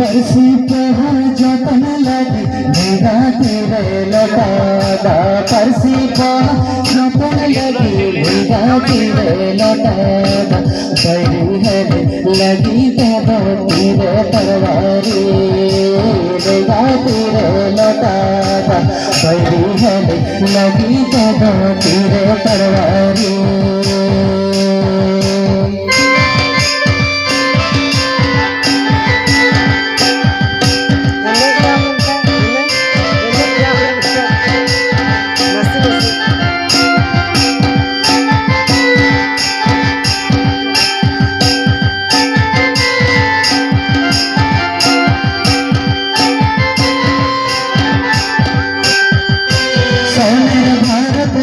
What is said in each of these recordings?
परसी पहा जतन लगी मेरा तेरे लौटादा। परसी पहा जतन लगी मेरा तेरे लौटादा। बड़ी है लगी तो तेरे परवारी मेरा तेरे लौटादा। बड़ी है लगी तो तेरे परवारी।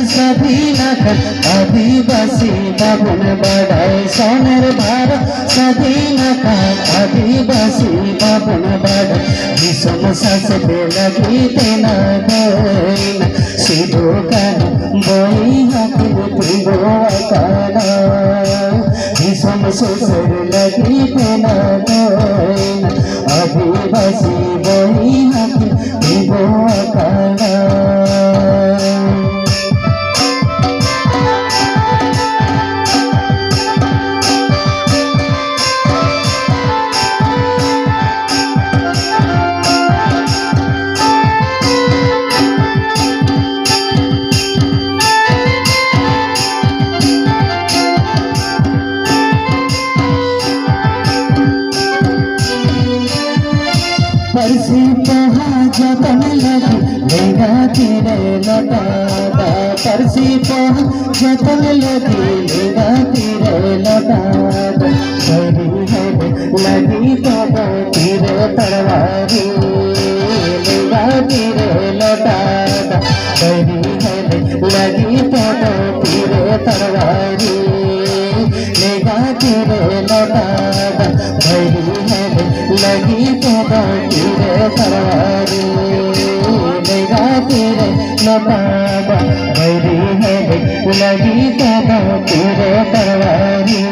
सभी नखर आदिवासी बाबुन बढ़ाए। सोनेर भारत सभी नखर आदिवासी बाबुन बढ़ाए। विषम सास पे लगी तेना गोइन सीधो कान बोई हाकिम पिंगो काना। विषम सुसर लगी तेना गोइन आदिवासी बोई हाकिम पिंगो काना। परसी पहा जतन लगी मेरा तेरे लौटादा। परसी पहा जतन लगी मेरा तेरे लौटादा। बड़ी है लगी तो तेरे परवारी मेरा तेरे लौटादा। बड़ी है लगी तो तेरे परवारी मेरा तेरे लौटादा। बड़ी है लगी तो तेरे परवारी मेरा तेरे लौटादा। बड़ी है लगी तो तेरे परवारी।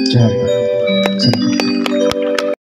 जय